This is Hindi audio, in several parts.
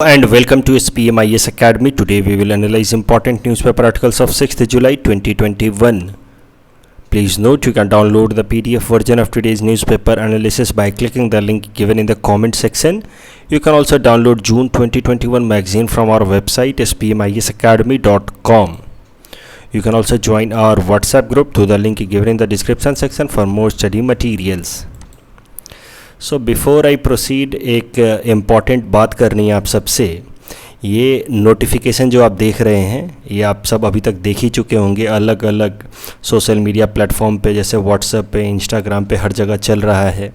And welcome to SPMIS Academy. Today we will analyze important newspaper articles of 6th July 2021. Please note you can download the PDF version of today's newspaper analysis by clicking the link given in the comment section. You can also download June 2021 magazine from our website spmisacademy.com. You can also join our WhatsApp group through the link given in the description section for more study materials. So before I proceed एक इम्पॉर्टेंट बात करनी है आप सबसे। ये नोटिफिकेशन जो आप देख रहे हैं ये आप सब अभी तक देख ही चुके होंगे अलग अलग सोशल मीडिया प्लेटफॉर्म पे, जैसे व्हाट्सएप पे, इंस्टाग्राम पे, हर जगह चल रहा है।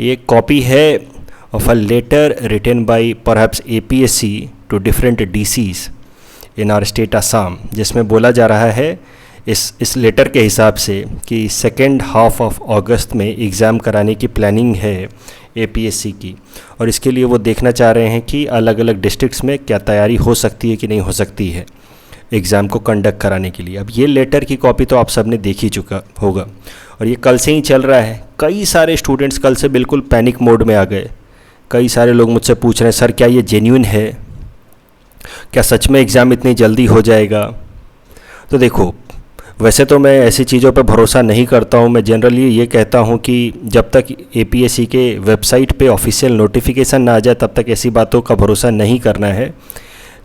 ये कॉपी है of a letter written by perhaps APSC to different DCs in our state Assam, जिसमें बोला जा रहा है इस लेटर के हिसाब से कि सेकेंड हाफ ऑफ अगस्त में एग्ज़ाम कराने की प्लानिंग है APSC की, और इसके लिए वो देखना चाह रहे हैं कि अलग अलग डिस्ट्रिक्ट्स में क्या तैयारी हो सकती है कि नहीं हो सकती है एग्ज़ाम को कंडक्ट कराने के लिए। अब ये लेटर की कॉपी तो आप सब ने देख ही चुका होगा और ये कल से ही चल रहा है। कई सारे स्टूडेंट्स कल से बिल्कुल पैनिक मोड में आ गए। कई सारे लोग मुझसे पूछ रहे हैं सर क्या ये जेन्युइन है, क्या सच में एग्ज़ाम इतनी जल्दी हो जाएगा। तो देखो, वैसे तो मैं ऐसी चीज़ों पर भरोसा नहीं करता हूँ। मैं जनरली ये कहता हूँ कि जब तक APSC के वेबसाइट पे ऑफिशियल नोटिफिकेशन ना आ जाए तब तक ऐसी बातों का भरोसा नहीं करना है।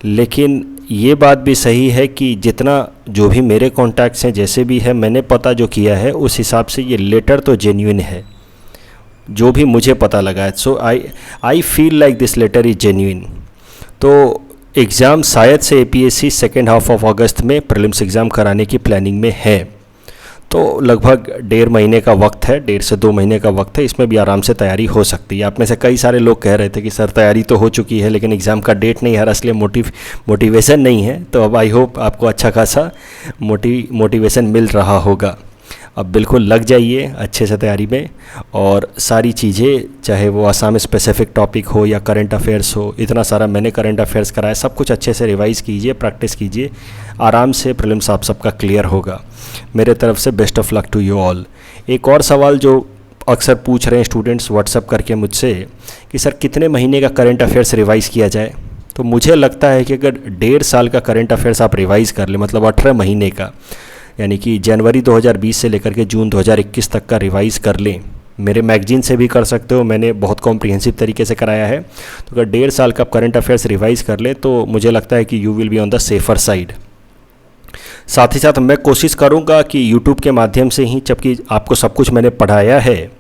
लेकिन ये बात भी सही है कि जितना जो भी मेरे कॉन्टैक्ट्स हैं, जैसे भी है, मैंने पता जो किया है उस हिसाब से ये लेटर तो जेन्युइन है, जो भी मुझे पता लगा है। So I feel like this letter is genuine. तो एग्ज़ाम शायद से APSC सेकेंड हाफ ऑफ अगस्त में प्रीलिम्स एग्ज़ाम कराने की प्लानिंग में है। तो लगभग 1.5 महीने का वक्त है, 1.5 से 2 महीने का वक्त है। इसमें भी आराम से तैयारी हो सकती है। आप में से कई सारे लोग कह रहे थे कि सर तैयारी तो हो चुकी है लेकिन एग्ज़ाम का डेट नहीं है, इसलिए मोटिवेशन नहीं है। तो अब आई होप आपको अच्छा खासा मोटिवेशन मिल रहा होगा। अब बिल्कुल लग जाइए अच्छे से तैयारी में, और सारी चीज़ें, चाहे वो आसाम स्पेसिफिक टॉपिक हो या करंट अफेयर्स हो, इतना सारा मैंने करंट अफेयर्स कराया, सब कुछ अच्छे से रिवाइज़ कीजिए, प्रैक्टिस कीजिए। आराम से प्रीलिम्स आप सबका क्लियर होगा। मेरे तरफ से best of luck to you all. एक और सवाल जो अक्सर पूछ रहे हैं स्टूडेंट्स व्हाट्सअप करके मुझसे कि सर कितने महीने का करंट अफेयर्स रिवाइज़ किया जाए। तो मुझे लगता है कि अगर 1.5 साल का करंट अफेयर्स आप रिवाइज़ कर लें, मतलब 18 महीने का, यानी कि जनवरी 2020 से लेकर के जून 2021 तक का रिवाइज़ कर लें। मेरे मैगजीन से भी कर सकते हो, मैंने बहुत कॉम्प्रिहेंसिव तरीके से कराया है। तो अगर 1.5 साल का करंट अफेयर्स रिवाइज़ कर लें तो मुझे लगता है कि you will be on the safer side. साथ ही साथ मैं कोशिश करूंगा कि यूट्यूब के माध्यम से ही, जबकि आपको सब कुछ मैंने पढ़ाया है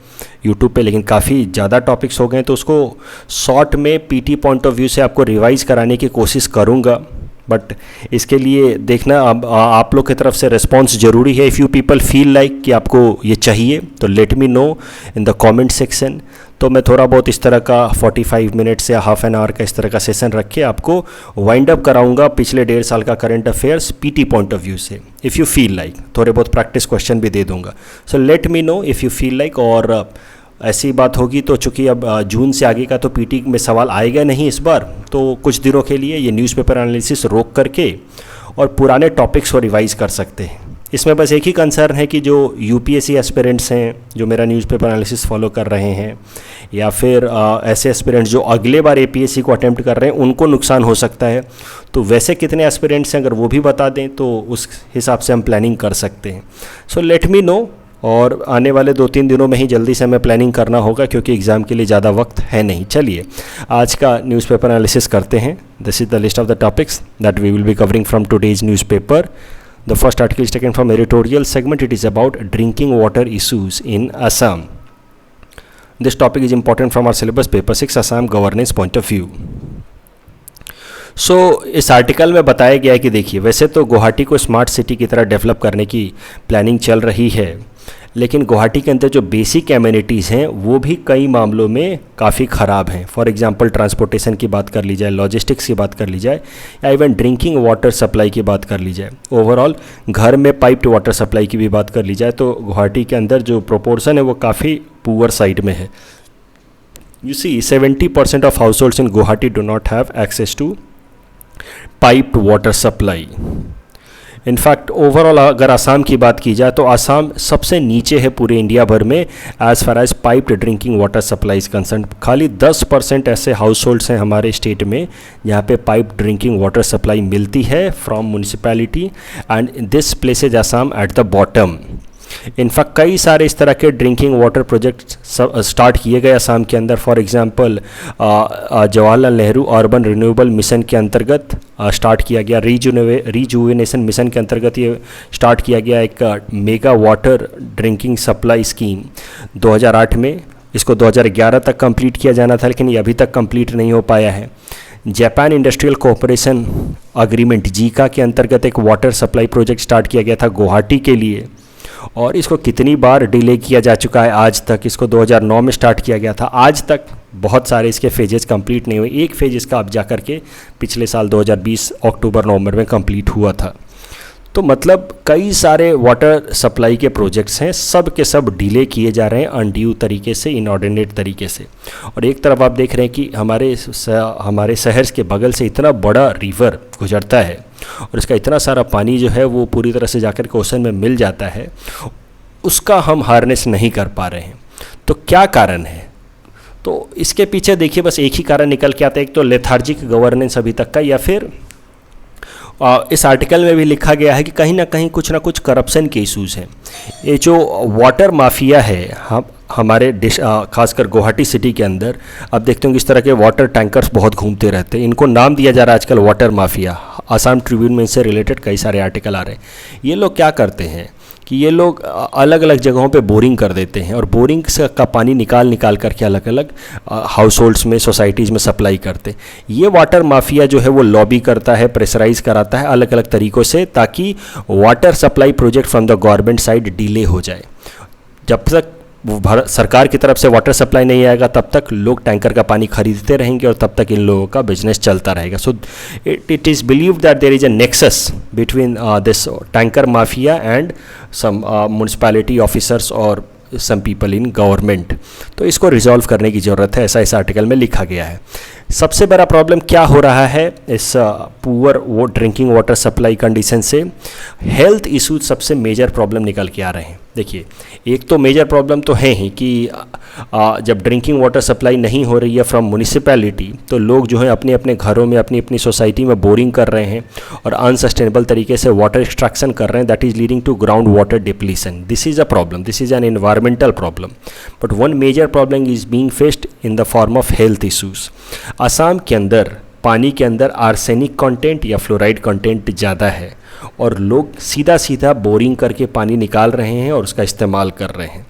यूट्यूब पे, लेकिन काफ़ी ज़्यादा टॉपिक्स हो गए तो उसको शॉर्ट में PT पॉइंट ऑफ व्यू से आपको रिवाइज़ कराने की कोशिश करूँगा। बट इसके लिए देखना आप लोग की तरफ से रिस्पॉन्स ज़रूरी है। If you people feel like कि आपको ये चाहिए तो let me know in the comment section. तो मैं थोड़ा बहुत इस तरह का 45 मिनट्स या हाफ एन आवर का इस तरह का सेशन रख के आपको वाइंड अप कराऊंगा पिछले 1.5 साल का current affairs PT point of view से। इफ़ यू फील लाइक थोड़े बहुत प्रैक्टिस क्वेश्चन भी दे दूंगा। So let me know if you feel like. और ऐसी बात होगी तो चूँकि अब जून से आगे का तो PT में सवाल आएगा नहीं इस बार, तो कुछ दिनों के लिए ये न्यूज़पेपर एनालिसिस रोक करके और पुराने टॉपिक्स को रिवाइज़ कर सकते हैं। इसमें बस एक ही कंसर्न है कि जो UPSC एस्पिरेंट्स हैं जो मेरा न्यूज़पेपर एनालिसिस फॉलो कर रहे हैं, या फिर ऐसे एस्पिरेंट्स जो अगले बार APSC को अटेम्प्ट कर रहे हैं, उनको नुकसान हो सकता है। तो वैसे कितने एस्पिरेंट्स हैं अगर वो भी बता दें तो उस हिसाब से हम प्लानिंग कर सकते हैं। सो लेट मी नो, और आने वाले 2-3 दिनों में ही जल्दी से हमें प्लानिंग करना होगा क्योंकि एग्ज़ाम के लिए ज़्यादा वक्त है नहीं। चलिए आज का न्यूज़पेपर एनालिसिस करते हैं। This is the list of the topics that we will be covering from today's newspaper. The first article is taken from editorial segment. It is about drinking water issues in Assam. This topic is important from our syllabus paper 6 Assam governance point of view. So इस आर्टिकल में बताया गया है कि देखिए, वैसे तो गुवाहाटी को स्मार्ट सिटी की तरह डेवलप करने की प्लानिंग चल रही है, लेकिन गुवाहाटी के अंदर जो बेसिक एमिनिटीज़ हैं वो भी कई मामलों में काफ़ी ख़राब हैं। फॉर एग्जांपल ट्रांसपोर्टेशन की बात कर ली जाए, लॉजिस्टिक्स की बात कर ली जाए, या इवन ड्रिंकिंग वाटर सप्लाई की बात कर ली जाए, ओवरऑल घर में पाइप्ड वाटर सप्लाई की भी बात कर ली जाए, तो गुवाहाटी के अंदर जो प्रोपोर्शन है वो काफ़ी पुअर साइड में है। You see 70% of households in Guwahati do not have access to piped water supply. In fact overall अगर आसाम की बात की जाए तो आसाम सबसे नीचे है पूरे इंडिया भर में as far as piped drinking water supply is concern. खाली 10% ऐसे हाउस होल्ड्स हैं हमारे स्टेट में जहाँ पे पाइप ड्रिंकिंग वाटर सप्लाई मिलती है from municipality, and this places Assam at the bottom. In fact कई सारे इस तरह के ड्रिंकिंग वाटर प्रोजेक्ट स्टार्ट किए गए असम के अंदर। For example Jawaharlal Nehru urban renewable mission के अंतर्गत स्टार्ट किया गया, रिजुवेनेशन मिशन के अंतर्गत ये स्टार्ट किया गया एक mega water drinking supply scheme 2008 में। इसको 2011 तक कंप्लीट किया जाना था लेकिन ये अभी तक कंप्लीट नहीं हो पाया है। Japan industrial cooperation agreement Zika के अंतर्गत एक वाटर सप्लाई प्रोजेक्ट स्टार्ट किया गया था गुवाहाटी के लिए, और इसको कितनी बार डिले किया जा चुका है आज तक। इसको 2009 में स्टार्ट किया गया था, आज तक बहुत सारे इसके फेजेस कंप्लीट नहीं हुए। एक फेज इसका अब जा कर के पिछले साल 2020 अक्टूबर नवंबर में कंप्लीट हुआ था। तो मतलब कई सारे वाटर सप्लाई के प्रोजेक्ट्स हैं, सब के सब डिले किए जा रहे हैं अनड्यू तरीके से, इनऑर्डिनेट तरीके से। और एक तरफ आप देख रहे हैं कि हमारे शहर के बगल से इतना बड़ा रिवर गुजरता है और इसका इतना सारा पानी जो है वो पूरी तरह से जाकर के ओशन में मिल जाता है, उसका हम हार्नेस नहीं कर पा रहे हैं। तो क्या कारण है? तो इसके पीछे देखिए बस एक ही कारण निकल के आता है, एक तो लेथार्जिक गवर्नेंस अभी तक का, या फिर इस आर्टिकल में भी लिखा गया है कि कहीं ना कहीं कुछ ना कुछ करप्शन के इश्यूज़ हैं। ये जो वाटर माफिया है हमारे खासकर गुवाहाटी सिटी के अंदर, अब देखते होंगे इस तरह के वाटर टैंकर्स बहुत घूमते रहते हैं, इनको नाम दिया जा रहा है आजकल वाटर माफिया। आसाम ट्रिब्यून में इनसे रिलेटेड कई सारे आर्टिकल आ रहे हैं। ये लोग क्या करते हैं कि ये लोग अलग अलग जगहों पे बोरिंग कर देते हैं और बोरिंग का पानी निकाल करके अलग अलग हाउस होल्ड्स में, सोसाइटीज़ में सप्लाई करते हैं। ये वाटर माफिया जो है वो लॉबी करता है, प्रेशराइज कराता है अलग अलग तरीक़ों से, ताकि water supply project from the government side delay हो जाए। जब तक भारत सरकार की तरफ से वाटर सप्लाई नहीं आएगा तब तक लोग टैंकर का पानी खरीदते रहेंगे और तब तक इन लोगों का बिजनेस चलता रहेगा। So it is believed that there is a nexus between this tanker mafia and some municipality officers और सम पीपल इन गवर्नमेंट। तो इसको रिजॉल्व करने की ज़रूरत है, ऐसा इस आर्टिकल में लिखा गया है। सबसे बड़ा प्रॉब्लम क्या हो रहा है इस पुअर वो ड्रिंकिंग वाटर सप्लाई कंडीशन से? हेल्थ इशूज सबसे मेजर प्रॉब्लम निकल के आ रहे हैं। देखिए, एक तो मेजर प्रॉब्लम तो है ही कि जब ड्रिंकिंग वाटर सप्लाई नहीं हो रही है फ्रॉम म्यूनिसिपैलिटी, तो लोग जो हैं अपने अपने घरों में, अपनी अपनी सोसाइटी में बोरिंग कर रहे हैं और अनसस्टेनेबल तरीके से वाटर एक्सट्रैक्शन कर रहे हैं, that is leading to ground water depletion. This is a problem, this is an environmental problem, but one major problem is being faced in the form of health issues. Assam के अंदर पानी के अंदर आर्सेनिक कंटेंट या फ्लोराइड कंटेंट ज़्यादा है और लोग सीधा सीधा बोरिंग करके पानी निकाल रहे हैं और उसका इस्तेमाल कर रहे हैं।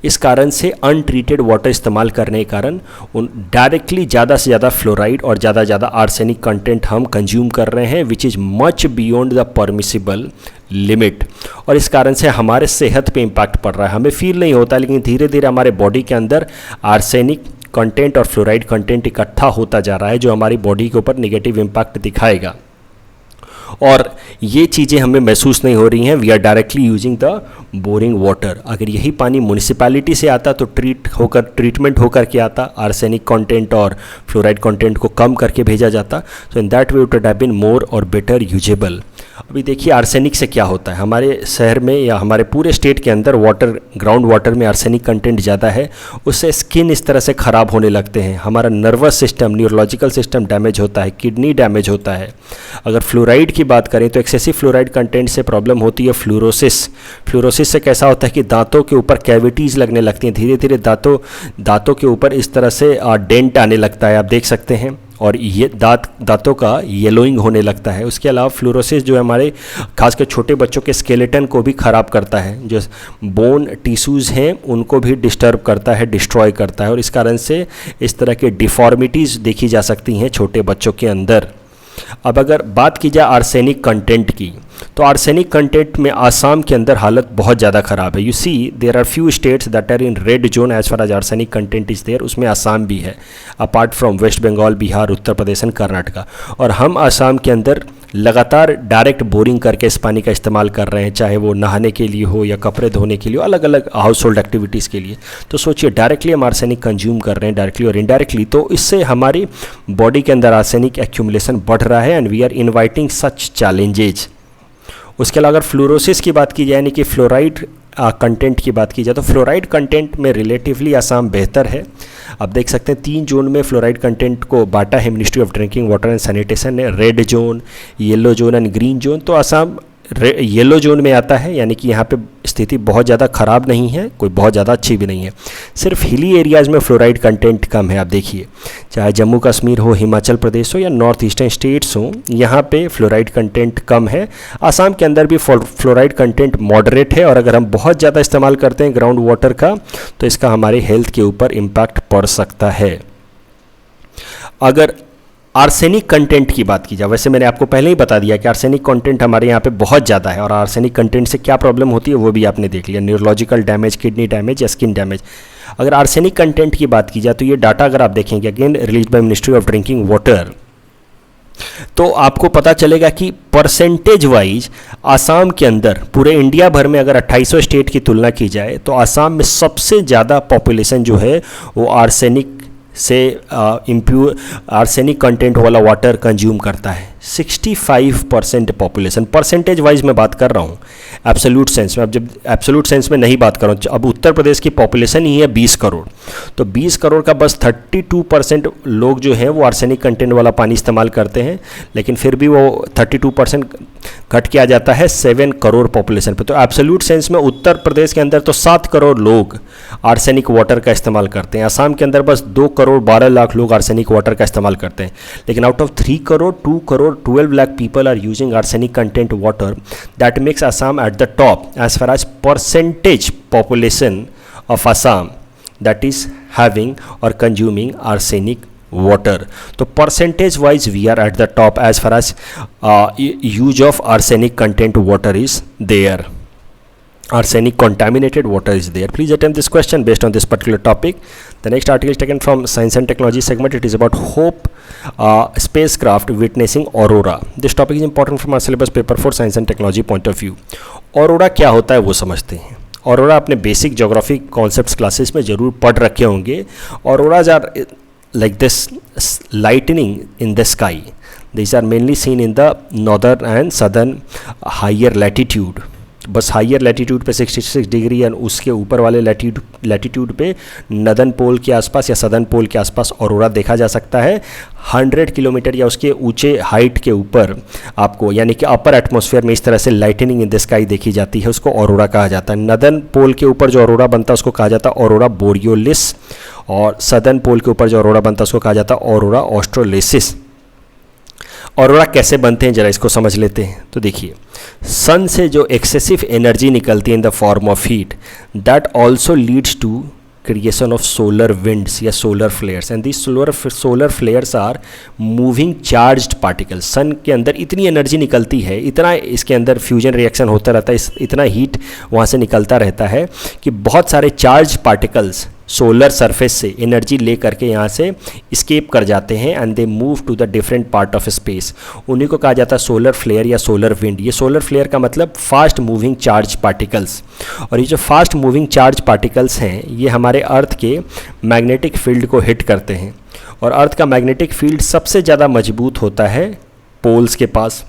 इस कारण से अनट्रीटेड वाटर इस्तेमाल करने के कारण उन डायरेक्टली ज़्यादा से ज़्यादा फ्लोराइड और ज़्यादा आर्सेनिक कंटेंट हम कंज्यूम कर रहे हैं, which is much beyond the permissible limit. और इस कारण से हमारे सेहत पे इम्पैक्ट पड़ रहा है। हमें फील नहीं होता, लेकिन धीरे धीरे हमारे बॉडी के अंदर आर्सेनिक कंटेंट और फ्लोराइड कंटेंट इकट्ठा होता जा रहा है, जो हमारी बॉडी के ऊपर नेगेटिव इम्पैक्ट दिखाएगा। और ये चीज़ें हमें महसूस नहीं हो रही हैं। We are directly using the boring water. अगर यही पानी म्यूनिसिपैलिटी से आता तो ट्रीटमेंट होकर के आता, आर्सेनिक कंटेंट और फ्लोराइड कंटेंट को कम करके भेजा जाता, so in that way it would have been more और बेटर यूजेबल। अभी देखिए आर्सेनिक से क्या होता है हमारे शहर में या हमारे पूरे स्टेट के अंदर, वाटर ग्राउंड वाटर में आर्सेनिक कंटेंट ज़्यादा है, उससे स्किन इस तरह से ख़राब होने लगते हैं, हमारा nervous system, neurological system damage होता है, किडनी डैमेज होता है। अगर फ्लोराइड की बात करें तो एक्सेसिव फ्लोराइड कंटेंट से प्रॉब्लम होती है फ्लोरोसिस। फ्लोरोसिस से कैसा होता है कि दांतों के ऊपर कैविटीज़ लगने लगती हैं, धीरे धीरे दांतों के ऊपर इस तरह से डेंट आने लगता है, आप देख सकते हैं, और ये दांतों का येलोइंग होने लगता है। उसके अलावा फ्लोरोसिस जो है हमारे खासकर छोटे बच्चों के स्केलेटन को भी ख़राब करता है, जो बोन टिश्यूज़ हैं उनको भी डिस्टर्ब करता है, डिस्ट्रॉय करता है, और इस कारण से इस तरह के डिफॉर्मिटीज़ देखी जा सकती हैं छोटे बच्चों के अंदर। अब अगर बात की जाए आर्सेनिक कंटेंट की, तो आर्सेनिक कंटेंट में आसाम के अंदर हालत बहुत ज़्यादा ख़राब है। You see there are few states that are in red zone as far as arsenic content is there, उसमें आसाम भी है, apart from West Bengal, Bihar, Uttar Pradesh and Karnataka. और हम आसाम के अंदर लगातार डायरेक्ट बोरिंग करके इस पानी का इस्तेमाल कर रहे हैं, चाहे वो नहाने के लिए हो या कपड़े धोने के लिए, अलग अलग हाउस होल्ड एक्टिविटीज़ के लिए। तो सोचिए डायरेक्टली हम आर्सेनिक कंज्यूम कर रहे हैं, डायरेक्टली और इनडायरेक्टली, तो इससे हमारी बॉडी के अंदर आर्सेनिक एक्यूमुलेशन बढ़ रहा है and we are inviting such challenges. उसके अलावा अगर फ्लोरोसिस की बात की जाए यानी कि फ्लोराइड कंटेंट की बात की जाए तो फ्लोराइड कंटेंट में रिलेटिवली असम बेहतर है। आप देख सकते हैं 3 जोन में फ्लोराइड कंटेंट को बांटा है ministry of drinking water and sanitation ने, red zone, yellow zone and green zone. तो असम येलो जोन में आता है, यानी कि यहाँ पे स्थिति बहुत ज़्यादा ख़राब नहीं है, कोई बहुत ज़्यादा अच्छी भी नहीं है। सिर्फ हिली एरियाज़ में फ्लोराइड कंटेंट कम है। आप देखिए चाहे जम्मू कश्मीर हो, हिमाचल प्रदेश हो या नॉर्थ ईस्टर्न स्टेट्स हो, यहाँ पे फ्लोराइड कंटेंट कम है। आसाम के अंदर भी फ्लोराइड कंटेंट मॉडरेट है, और अगर हम बहुत ज़्यादा इस्तेमाल करते हैं ग्राउंड वाटर का तो इसका हमारे हेल्थ के ऊपर इम्पैक्ट पड़ सकता है। अगर आर्सेनिक कंटेंट की बात की जाए, वैसे मैंने आपको पहले ही बता दिया कि आर्सेनिक कंटेंट हमारे यहाँ पे बहुत ज़्यादा है, और आर्सेनिक कंटेंट से क्या प्रॉब्लम होती है वो भी आपने देख लिया, न्यूरोलॉजिकल डैमेज, किडनी डैमेज या स्किन डैमेज। अगर आर्सेनिक कंटेंट की बात की जाए तो ये डाटा अगर आप देखेंगे again release by ministry of drinking water, तो आपको पता चलेगा कि परसेंटेज वाइज आसाम के अंदर पूरे इंडिया भर में अगर 2800 स्टेट की तुलना की जाए तो आसाम में सबसे ज़्यादा पॉपुलेशन जो है वो आर्सेनिक से इम्प्योर आर्सेनिक कंटेंट वाला वाटर कंज्यूम करता है। 65% पॉपुलेशन, परसेंटेज वाइज मैं बात कर रहा हूँ, एब्सोल्यूट सेंस में। अब जब एब्सोल्यूट सेंस में नहीं बात कर रहा हूँ, अब उत्तर प्रदेश की पॉपुलेशन ही है 20 करोड़, तो 20 करोड़ का बस 32% लोग जो हैं वो आर्सेनिक कंटेंट वाला पानी इस्तेमाल करते हैं, लेकिन फिर भी वो 32% घट के आ जाता है 7 करोड़ पॉपुलेशन पे। तो एब्सोल्यूट सेंस में उत्तर प्रदेश के अंदर तो 7 करोड़ लोग आर्सेनिक वाटर का इस्तेमाल करते हैं, आसाम के अंदर बस 2 करोड़ 12 लाख लोग आर्सेनिक वाटर का इस्तेमाल करते हैं। लेकिन out of 3 crore 2 crore 12 lakh people are using arsenic content water. That makes Assam at the top as far as percentage population of Assam that is having or consuming arsenic water. So percentage wise we are at the top as far as use of arsenic content water is there. Arsenic contaminated water is there. Please attempt this question based on this particular topic. The next article is taken from Science and Technology segment. It is about Hope spacecraft witnessing aurora. This topic is important from our syllabus paper for Science and Technology point of view. Aurora क्या होता है वो समझते हैं। Aurora अपने बेसिक ज्योग्राफी कॉन्सेप्ट्स क्लासेस में ज़रूर पढ़ रखे होंगे। Auroras are like this lightning in the sky. These are mainly seen in the northern and southern higher latitude. बस हाइयर लैटीट्यूड पे 66 डिग्री एंड उसके ऊपर वाले लैटीट्यूड पे नदन पोल के आसपास या सदर्न पोल के आसपास ऑरोरा देखा जा सकता है। 100 किलोमीटर या उसके ऊंचे हाइट के ऊपर आपको यानी कि अपर एटमॉस्फेयर में इस तरह से लाइटनिंग इन द स्काई देखी जाती है, उसको ऑरोरा कहा जाता है। नदन पोल के ऊपर जो ऑरोरा बनता है उसको कहा जाता है ऑरोरा बोरियोलिस, और सदर्न पोल के ऊपर जो ऑरोरा बनता है उसको कहा जाता है ऑरोरा ऑस्ट्रोलिसिस। ऑरोरा कैसे बनते हैं जरा इसको समझ लेते हैं। तो देखिए, सन से जो एक्सेसिव एनर्जी निकलती है in the form of heat, that also leads to creation of solar winds या solar flares, and this solar flares are moving charged particles. Sun के अंदर इतनी एनर्जी निकलती है, इतना इसके अंदर फ्यूजन रिएक्शन होता रहता है, इतना हीट वहाँ से निकलता रहता है कि बहुत सारे चार्ज पार्टिकल्स सोलर सरफेस से एनर्जी ले करके यहाँ से स्केप कर जाते हैं and they move to the different part of space. उन्हीं को कहा जाता है सोलर फ्लेयर या सोलर विंड। ये सोलर फ्लेयर का मतलब फास्ट मूविंग चार्ज पार्टिकल्स, और ये जो फास्ट मूविंग चार्ज पार्टिकल्स हैं ये हमारे अर्थ के मैग्नेटिक फील्ड को हिट करते हैं, और अर्थ का मैग्नेटिक फील्ड सबसे ज़्यादा मजबूत होता है पोल्स के पास,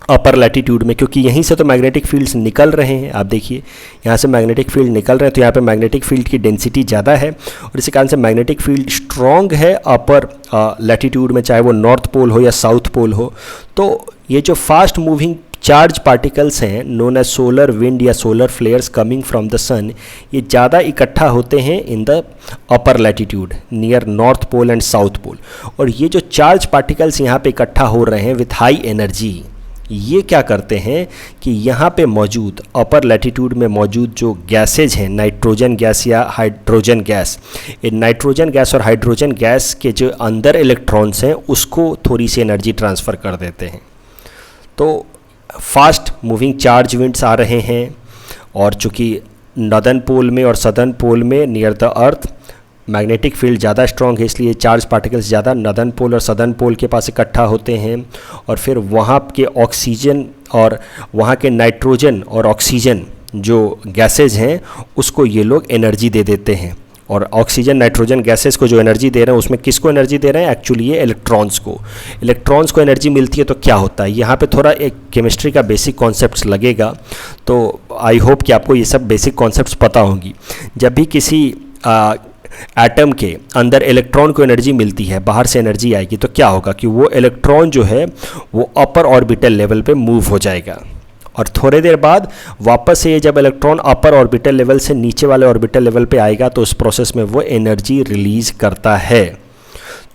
अपर लैटीट्यूड में, क्योंकि यहीं से तो मैग्नेटिक फील्ड्स निकल रहे हैं। आप देखिए यहाँ से मैग्नेटिक फील्ड निकल रहे हैं, तो यहाँ पे मैग्नेटिक फील्ड की डेंसिटी ज़्यादा है, और इसी कारण से मैग्नेटिक फील्ड स्ट्रॉन्ग है अपर लैटीट्यूड में, चाहे वो नॉर्थ पोल हो या साउथ पोल हो। तो ये जो फास्ट मूविंग चार्ज पार्टिकल्स हैं नोन एज सोलर विंड या solar flares coming from the sun, ये ज़्यादा इकट्ठा होते हैं in the upper latitude near north pole and south pole. और ये जो चार्ज पार्टिकल्स यहाँ पे इकट्ठा हो रहे हैं विथ हाई एनर्जी, ये क्या करते हैं कि यहाँ पे मौजूद अपर लैटीट्यूड में मौजूद जो गैसेज हैं, नाइट्रोजन गैस या hydrogen gas, in nitrogen gas और हाइड्रोजन गैस के जो अंदर इलेक्ट्रॉन्स हैं उसको थोड़ी सी एनर्जी ट्रांसफ़र कर देते हैं। तो फास्ट मूविंग चार्ज विंड्स आ रहे हैं, और चूँकि नॉर्दर्न पोल में और सदर्न पोल में near the earth magnetic field ज़्यादा स्ट्रॉन्ग है, इसलिए चार्ज पार्टिकल्स ज़्यादा नॉर्दर्न पोल और सदर्न पोल के पास इकट्ठा होते हैं, और फिर वहाँ के ऑक्सीजन और वहाँ के नाइट्रोजन और ऑक्सीजन जो गैसेज हैं उसको ये लोग एनर्जी दे देते हैं, और ऑक्सीजन नाइट्रोजन गैसेस को जो एनर्जी दे रहे हैं उसमें किसको एनर्जी दे रहे हैं? एक्चुअली ये इलेक्ट्रॉन्स को। इलेक्ट्रॉन्स को एनर्जी मिलती है तो क्या होता है? यहाँ पे थोड़ा एक केमिस्ट्री का बेसिक कॉन्सेप्ट्स लगेगा, तो आई होप कि आपको ये सब बेसिक कॉन्सेप्ट्स पता होंगी। जब भी किसी एटम के अंदर इलेक्ट्रॉन को एनर्जी मिलती है, बाहर से एनर्जी आएगी, तो क्या होगा कि वो इलेक्ट्रॉन जो है वो अपर ऑर्बिटल लेवल पे मूव हो जाएगा और थोड़ी देर बाद वापस से ये जब इलेक्ट्रॉन अपर ऑर्बिटल लेवल से नीचे वाले ऑर्बिटल लेवल पे आएगा तो उस प्रोसेस में वो एनर्जी रिलीज करता है।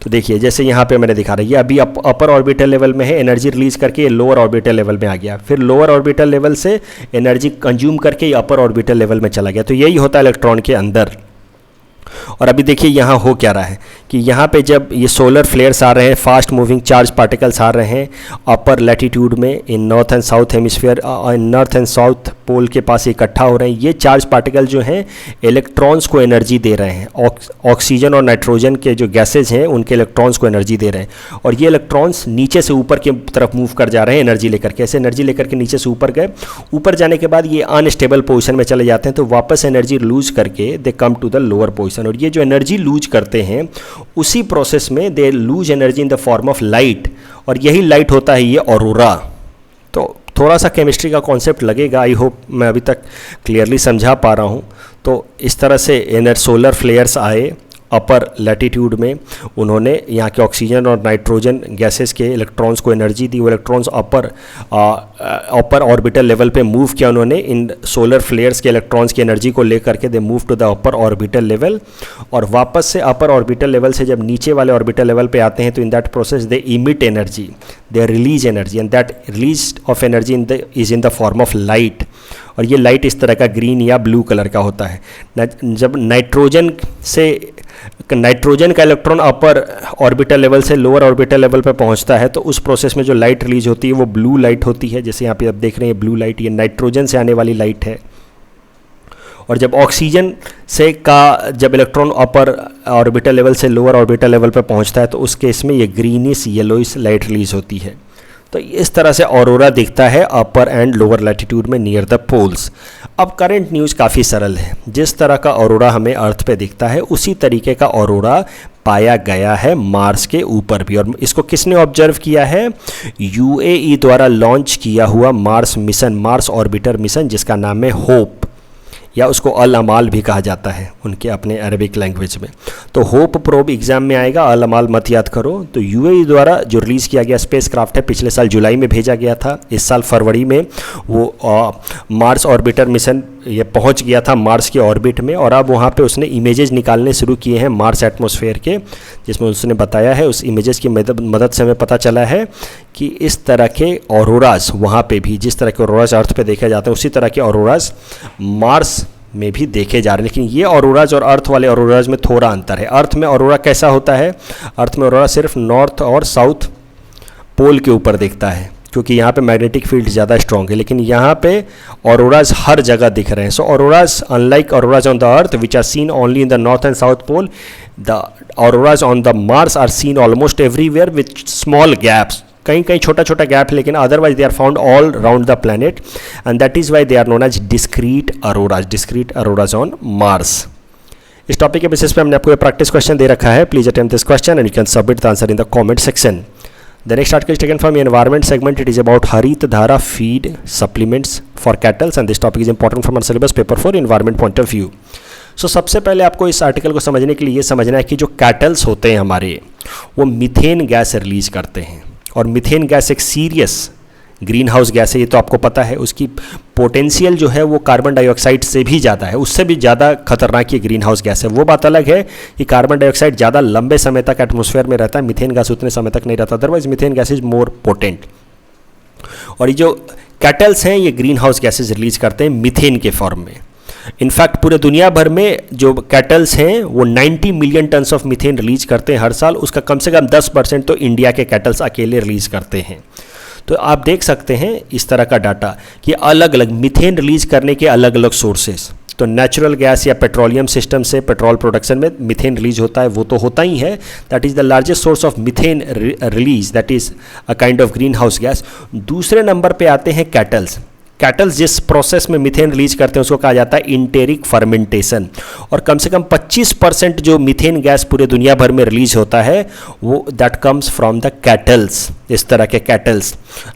तो देखिए जैसे यहाँ पे मैंने दिखा रहा है, ये अभी अपर ऑर्बिटल लेवल में है, एनर्जी रिलीज करके ये लोअर ऑर्बिटल लेवल में आ गया, फिर लोअर ऑर्बिटल लेवल से एनर्जी कंज्यूम करके ये अपर ऑर्बिटल लेवल में चला गया। तो यही होता है इलेक्ट्रॉन के अंदर। और अभी देखिए यहाँ हो क्या रहा है कि यहाँ पे जब ये सोलर फ्लेयर्स आ रहे हैं, फास्ट मूविंग चार्ज पार्टिकल्स आ रहे हैं अपर लैटिट्यूड में, in north and south hemisphere, north and south pole के पास इकट्ठा हो रहे हैं। ये चार्ज पार्टिकल जो हैं इलेक्ट्रॉन्स को एनर्जी दे रहे हैं। ऑक्सीजन और नाइट्रोजन के जो गैसेज हैं उनके इलेक्ट्रॉन्स को एनर्जी दे रहे हैं और ये इलेक्ट्रॉन्स नीचे से ऊपर की तरफ मूव कर जा रहे हैं एनर्जी लेकर के। ऐसे एनर्जी लेकर के नीचे से ऊपर गए, ऊपर जाने के बाद ये अनस्टेबल पोजिशन में चले जाते हैं, तो वापस एनर्जी लूज करके they come to the lower position. और ये जो एनर्जी लूज करते हैं उसी प्रोसेस में they lose energy in the form of light, और यही लाइट होता है ये ऑरोरा। तो थोड़ा सा केमिस्ट्री का कॉन्सेप्ट लगेगा, आई होप मैं अभी तक क्लियरली समझा पा रहा हूँ। तो इस तरह से सोलर फ्लेयर्स आए अपर लैटिट्यूड में, उन्होंने यहाँ के ऑक्सीजन और नाइट्रोजन गैसेस के इलेक्ट्रॉन्स को एनर्जी दी। वो इलेक्ट्रॉन्स अपर ऑर्बिटल लेवल पे मूव किया उन्होंने, इन सोलर फ्लेयर्स के इलेक्ट्रॉन्स की एनर्जी को लेकर के they move to the upper orbital level, और वापस से अपर ऑर्बिटल लेवल से जब नीचे वाले ऑर्बिटल लेवल पे आते हैं तो in that process they emit energy, they release energy, and that release of energy is in the form of light. और ये लाइट इस तरह का ग्रीन या ब्लू कलर का होता है। जब नाइट्रोजन का इलेक्ट्रॉन अपर ऑर्बिटल लेवल से लोअर ऑर्बिटल लेवल पर पहुंचता है तो उस प्रोसेस में जो लाइट रिलीज होती है वो ब्लू लाइट होती है। जैसे यहाँ पे आप देख रहे हैं ब्लू लाइट, ये नाइट्रोजन से आने वाली लाइट है। और जब ऑक्सीजन जब इलेक्ट्रॉन अपर ऑर्बिटल लेवल से लोअर ऑर्बिटल लेवल पर पहुंचता है तो उस केस में ये ग्रीनिश येलोइश लाइट रिलीज होती है। तो इस तरह से ऑरोरा दिखता है अपर एंड लोअर लैटिट्यूड में नियर द पोल्स। अब करंट न्यूज़ काफ़ी सरल है, जिस तरह का ऑरोरा हमें अर्थ पे दिखता है उसी तरीके का ऑरोरा पाया गया है मार्स के ऊपर भी। और इसको किसने ऑब्जर्व किया है? यूएई द्वारा लॉन्च किया हुआ Mars mission, Mars orbiter mission, जिसका नाम है होप, या उसको अल अमाल भी कहा जाता है उनके अपने अरबिक लैंग्वेज में। तो होप प्रोब एग्जाम में आएगा, अल अमाल मत याद करो। तो यूएई द्वारा जो रिलीज़ किया गया स्पेस क्राफ्ट है, पिछले साल जुलाई में भेजा गया था, इस साल फरवरी में वो मार्स ऑर्बिटर मिशन ये पहुंच गया था मार्स के ऑर्बिट में। और अब वहाँ पे उसने इमेजेस निकालने शुरू किए हैं मार्स एटमॉस्फेयर के, जिसमें उसने बताया है, उस इमेजेस की मदद से हमें पता चला है कि इस तरह के ऑरोराज वहाँ पे भी, जिस तरह के ऑरोराज अर्थ पे देखे जाते हैं उसी तरह के ऑरोराज मार्स में भी देखे जा रहे हैं। लेकिन ये ऑरोराज और अर्थ वाले ऑरोराज में थोड़ा अंतर है। अर्थ में ऑरोरा कैसा होता है? अर्थ में ऑरोरा सिर्फ नॉर्थ और साउथ पोल के ऊपर दिखता है, क्योंकि यहाँ पे मैग्नेटिक फील्ड ज़्यादा स्ट्रॉन्ग है। लेकिन यहाँ पे ऑरोराज हर जगह दिख रहे हैं। So auroras, unlike auroras on the earth which are seen only in the north and south pole, the auroras on the Mars are seen almost everywhere with small gaps, कहीं कहीं छोटा छोटा गैप है, लेकिन otherwise they are found all round the planet, and that is why they are known as discrete auroras on Mars. इस टॉपिक के बेसिस पे हमने आपको प्रैक्टिस क्वेश्चन दे रखा है। Please attempt this question and you can submit the answer in the comment section. The next article is taken from environment segment. It is about Harit Dhara feed supplements for cattle, and this topic is important from our syllabus paper for environment point of view. So सबसे पहले आपको इस आर्टिकल को समझने के लिए ये समझना है कि जो कैटल्स होते हैं हमारे, वो मीथेन गैस रिलीज करते हैं। और मीथेन गैस एक सीरियस ग्रीन हाउस गैस है, ये तो आपको पता है। उसकी पोटेंशियल जो है वो कार्बन डाइऑक्साइड से भी ज़्यादा है, उससे भी ज़्यादा खतरनाक ये ग्रीन हाउस गैस है। वो बात अलग है कि कार्बन डाइऑक्साइड ज़्यादा लंबे समय तक एटमॉस्फेयर में रहता है, मीथेन गैस उतने समय तक नहीं रहता। Otherwise methane gas is more potent. और ये जो कैटल्स हैं ये ग्रीन हाउस गैसेज रिलीज करते हैं मीथेन के फॉर्म में। इनफैक्ट पूरे दुनिया भर में जो कैटल्स हैं वो 90 million tons of methane release करते हैं हर साल। उसका कम से कम 10% तो इंडिया के कैटल्स अकेले रिलीज करते हैं। तो आप देख सकते हैं इस तरह का डाटा कि अलग अलग मीथेन रिलीज करने के अलग अलग सोर्सेस। तो नेचुरल गैस या पेट्रोलियम सिस्टम से पेट्रोल प्रोडक्शन में मीथेन रिलीज होता है, वो तो होता ही है। That is the largest source of methane release, that is a kind of green house gas. दूसरे नंबर पे आते हैं कैटल्स। कैटल्स जिस प्रोसेस में मीथेन रिलीज करते हैं उसको कहा जाता है इंटेरिक फर्मेंटेशन। और कम से कम 25% जो मीथेन गैस पूरे दुनिया भर में रिलीज होता है वो that comes from the cattles, इस तरह के cattles,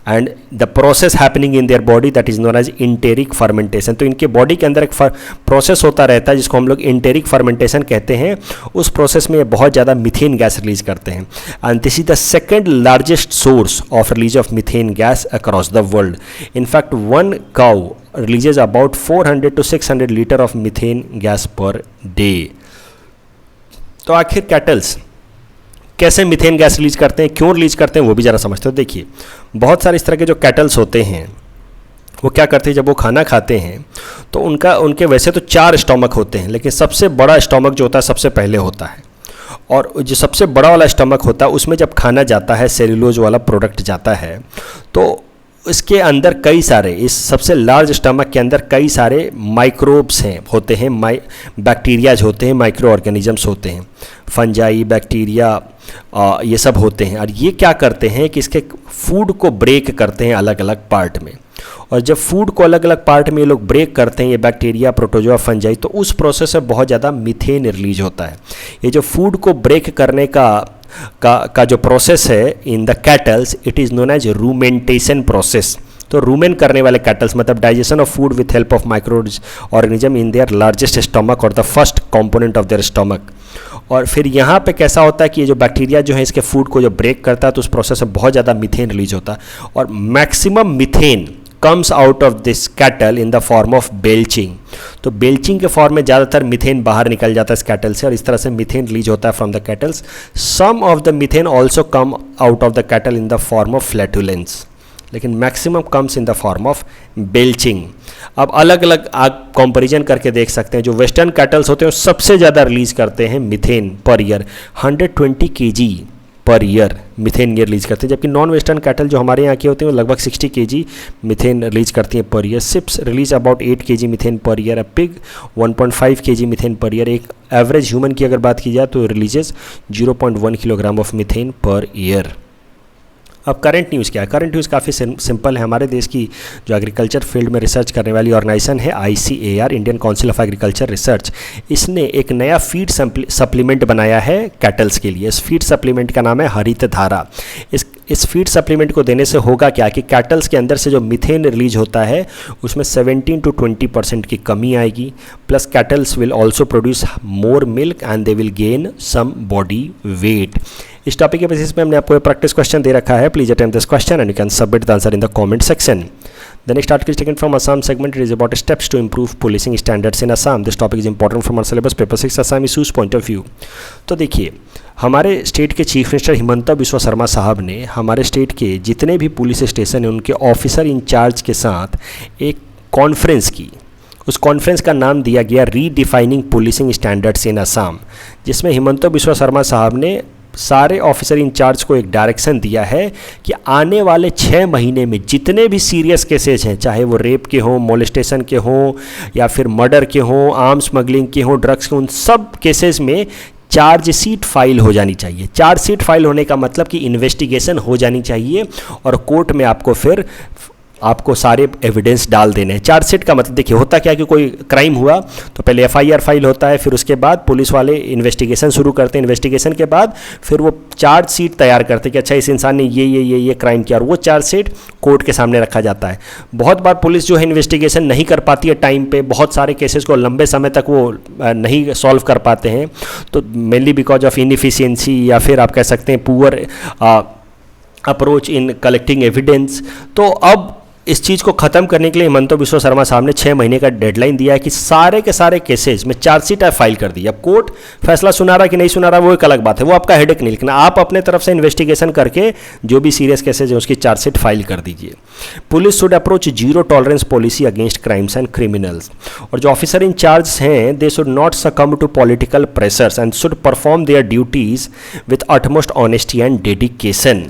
and the process happening in their body that is known as enteric fermentation. तो इनके बॉडी के अंदर एक प्रोसेस होता रहता है जिसको हम लोग इंटेरिक फर्मेंटेशन कहते हैं। उस प्रोसेस में ये बहुत ज़्यादा मीथेन गैस रिलीज करते हैं, and this is the second largest source of release of methane gas across the world. In fact one cow releases about 400 to 600 liter of methane gas per day। तो आखिर कैटल्स कैसे मीथेन गैस रिलीज करते हैं, क्यों रिलीज करते हैं, वो भी ज़रा समझते हो। देखिए, बहुत सारे इस तरह के जो कैटल्स होते हैं वो क्या करते हैं, जब वो खाना खाते हैं तो उनके वैसे तो 4 स्टोमक होते हैं, लेकिन सबसे बड़ा स्टोमक जो होता है सबसे पहले होता है। और जो सबसे बड़ा वाला स्टोमक होता है उसमें जब खाना जाता है, सेल्यूलोज वाला प्रोडक्ट जाता है, तो इसके अंदर कई सारे, इस सबसे लार्ज स्टमक के अंदर कई सारे माइक्रोब्स होते हैं, बैक्टीरियाज होते हैं, माइक्रो ऑर्गेनिजम्स होते हैं, फंजाई, बैक्टीरिया, ये सब होते हैं। और ये क्या करते हैं कि इसके फूड को ब्रेक करते हैं अलग अलग पार्ट में। और जब फूड को अलग अलग पार्ट में ये लोग ब्रेक करते हैं, ये बैक्टीरिया, प्रोटोजोआ, फंजाई, तो उस प्रोसेस से बहुत ज़्यादा मीथेन रिलीज होता है। ये जो फूड को ब्रेक करने का जो प्रोसेस है in the cattles, it is known as rumentation process. तो रूमेन करने वाले कैटल्स मतलब digestion of food with help of micro organism in their largest stomach और the first component of their stomach. और फिर यहाँ पे कैसा होता है कि ये जो बैक्टीरिया जो है इसके फूड को जो ब्रेक करता है तो उस प्रोसेस में बहुत ज़्यादा मीथेन रिलीज होता है। और maximum methane comes out of this cattle in the form of belching. तो बेल्चिंग के फॉर्म में ज़्यादातर मीथेन बाहर निकल जाता है इस कैटल से, और इस तरह से मीथेन रिलीज होता है from the cattles. Some of the methane also come out of the cattle in the form of flatulence, लेकिन maximum comes in the form of belching. अब अलग अलग आप कंपेरिजन करके देख सकते हैं। जो वेस्टर्न कैटल्स होते हैं वो सबसे ज़्यादा रिलीज करते हैं methane per year, 120 kg per year methane ये रिलीज करते हैं, जबकि नॉन वेस्टर्न कैटल जो हमारे यहाँ की होती हैं वो लगभग 60 kg मीथेन रिलीज करती हैं per year. Sheeps release about 8 kg methane per year, a pig 1.5 kg methane per year. एक एवरेज ह्यूमन की अगर बात की जाए तो releases 0.1 kilogram of methane per year. अब करंट न्यूज़ क्या है? करंट न्यूज़ काफ़ी सिंपल है। हमारे देश की जो एग्रीकल्चर फील्ड में रिसर्च करने वाली ऑर्गेनाइजेशन है ICAR, Indian council of agriculture research, इसने एक नया फीड सप्लीमेंट बनाया है कैटल्स के लिए। इस फीड सप्लीमेंट का नाम है हरित धारा। इस फीड सप्लीमेंट को देने से होगा क्या कि कैटल्स के अंदर से जो मीथेन रिलीज होता है उसमें 17 to 20% की कमी आएगी, plus cattles will also produce more milk and they will gain some body weight. इस टॉपिक के बेसिस पे हमने आपको एक प्रैक्टिस क्वेश्चन दे रखा है। Please attempt this question and you can submit the answer in the comment section. The next article is taken from Assam segment. It is about steps to improve policing standards in Assam. This topic is important from our syllabus paper 6 Assam issues point of view. तो देखिए, हमारे स्टेट के चीफ मिनिस्टर हिमंता बिस्वा शर्मा साहब ने हमारे स्टेट के जितने भी पुलिस स्टेशन हैं उनके ऑफिसर इंचार्ज के साथ एक कॉन्फ्रेंस की। उस कॉन्फ्रेंस का नाम दिया गया redefining policing standards in Assam, जिसमें हिमंता बिस्वा शर्मा साहब ने सारे ऑफिसर इंचार्ज को एक डायरेक्शन दिया है कि आने वाले 6 महीने में जितने भी सीरियस केसेज हैं, चाहे वो रेप के हों, मोलेस्टेशन के हों, या फिर मर्डर के हों, आर्म्स स्मगलिंग के हों, ड्रग्स के, उन सब केसेस में चार्जशीट फाइल हो जानी चाहिए। चार्जशीट फाइल होने का मतलब कि इन्वेस्टिगेशन हो जानी चाहिए और कोर्ट में आपको सारे एविडेंस डाल देने हैं। चार्जशीट का मतलब देखिए होता क्या कि कोई क्राइम हुआ तो पहले FIR फाइल होता है, फिर उसके बाद पुलिस वाले इन्वेस्टिगेशन शुरू करते हैं। इन्वेस्टिगेशन के बाद फिर वो चार्जशीट तैयार करते हैं कि अच्छा इस इंसान ने ये क्राइम किया, और वो चार्जशीट कोर्ट के सामने रखा जाता है। बहुत बार पुलिस जो है इन्वेस्टिगेशन नहीं कर पाती है टाइम पे, बहुत सारे केसेस को लंबे समय तक वो नहीं सॉल्व कर पाते हैं, तो मेनली बिकॉज ऑफ इनएफिशिएंसी या फिर आप कह सकते हैं poor approach in collecting evidence. तो अब इस चीज़ को ख़त्म करने के लिए हिमंता बिस्वा शर्मा साहब ने 6 महीने का डेडलाइन दिया है कि सारे के सारे केसेस में चार्जशीट फाइल कर दी। अब कोर्ट फैसला सुना रहा कि नहीं सुना रहा वो एक अलग बात है, वो आपका हेडेक नहीं, लेकिन आप अपने तरफ से इन्वेस्टिगेशन करके जो भी सीरियस केसेज हैं उसकी चार्जशीट फाइल कर दीजिए। Police should approach zero tolerance policy against crimes and criminals, और जो ऑफिसर इन चार्ज हैं they should not succumb to political pressures and should perform their duties with utmost honesty and dedication.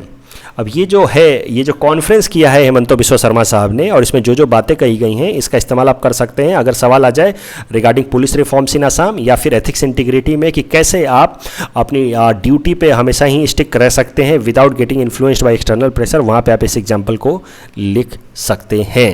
अब ये जो कॉन्फ्रेंस किया है हिमंता बिस्वा शर्मा साहब ने, और इसमें जो बातें कही गई हैं इसका इस्तेमाल आप कर सकते हैं अगर सवाल आ जाए regarding police reforms in Assam या फिर एथिक्स इंटीग्रिटी में, कि कैसे आप अपनी ड्यूटी पे हमेशा ही स्टिक रह सकते हैं without getting influenced by external pressure. वहाँ पे आप इस एग्जाम्पल को लिख सकते हैं।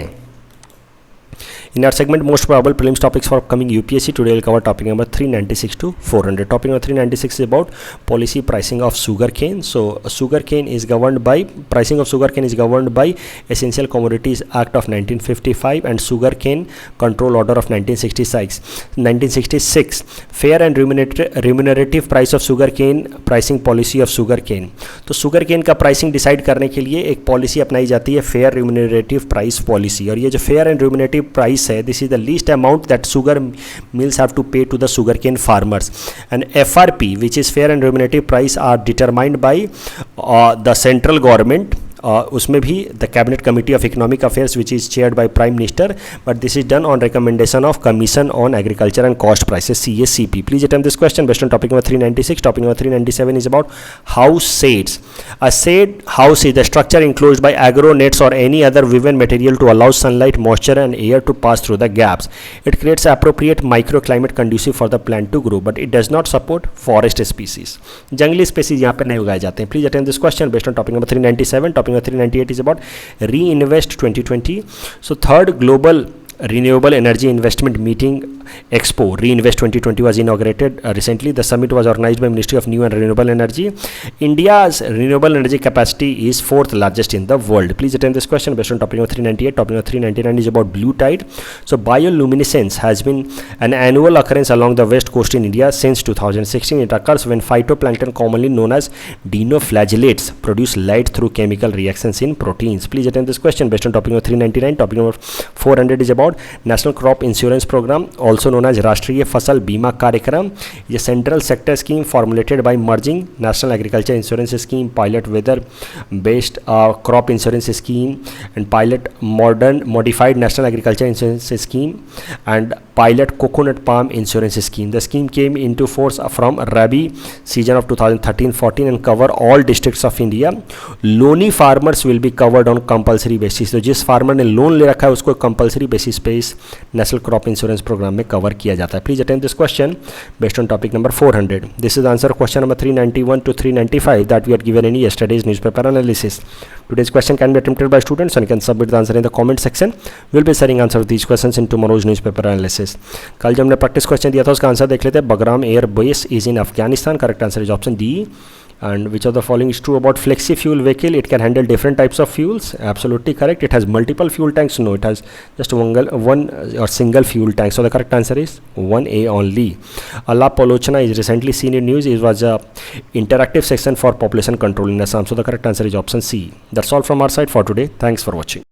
In our segment most probable prelims topics for upcoming UPSC, today we'll cover topic number 396 to 400. Topic number 396 is about policy pricing of sugarcane. So sugarcane is governed by pricing of sugarcane is governed by Essential Commodities Act of 1955 and Sugarcane Control Order of 1966. Fair and remunerative price of sugarcane, pricing policy of sugarcane. तो sugarcane का pricing decide करने के लिए एक policy अपनाई जाती है fair remunerative price policy, और ये जो fair and remunerative price है, this is the least amount that sugar mills have to pay to the sugarcane farmers, and FRP, which is fair and remunerative price, are determined by the central government. उसमें भी the cabinet committee of economic affairs which is chaired by prime minister, but this is done on recommendation of commission on agriculture and cost prices CACP. Please attempt this question based on topic number 396. Topic number 397 is about house shades. A shade house is the structure enclosed by agro nets or any other woven material to allow sunlight, moisture and air to pass through the gaps. It creates appropriate microclimate conducive for the plant to grow, but it does not support forest species. जंगली स्पेसीज यहाँ पर नहीं उगाए जाते हैं. Please attempt this question based on topic number 397. Topic number 398 is about Reinvest 2020. So third global renewable energy investment meeting expo Reinvest 2020 was inaugurated recently. The summit was organized by Ministry of New and Renewable Energy. India's renewable energy capacity is 4th largest in the world. Please attend this question based on topic number 398. Topic number 399 is about blue tide. So bioluminescence has been an annual occurrence along the west coast in India since 2016. It occurs when phytoplankton commonly known as dinoflagellates produce light through chemical reactions in proteins. Please attend this question based on topic number 399. Topic number 400 is about National Crop Insurance Program, also known as राष्ट्रीय फसल बीमा कार्यक्रम. ये central sector scheme formulated by merging national agriculture insurance scheme, pilot weather based crop insurance scheme and pilot modern modified national agriculture insurance scheme and pilot coconut palm insurance scheme. The scheme came into force from Rabi season of 2013-14 and cover all districts of India. Loany farmers will be covered on compulsory basis. तो जिस फार्मर ने लोन ले रखा है उसको कंपल्सरी बेसिस पे इस नेशनल क्रॉप इंश्योरेंस प्रोग्राम में कवर किया जाता है. Please attempt this question based on topic number 400. This is answer question number 391 to 395 that we had given in yesterday's newspaper analysis. Today's question can be attempted by students and you can submit the answer in the comment section. We'll be sharing answer to these questions in tomorrow's newspaper analysis. कल जब हमने प्रैक्टिस क्वेश्चन दिया था उसका आंसर देख लेते हैं. Bagram air base is in Afghanistan. Correct answer is option D. And which of the following is true about flexi fuel vehicle? It can handle different types of fuels. Absolutely correct. It has multiple fuel tanks. No, it has just one or single fuel tank. So the correct answer is 1A only. Allah Palochana is recently seen in news. It was a interactive section for population control in Assam. So the correct answer is option C. That's all from our side for today. Thanks for watching.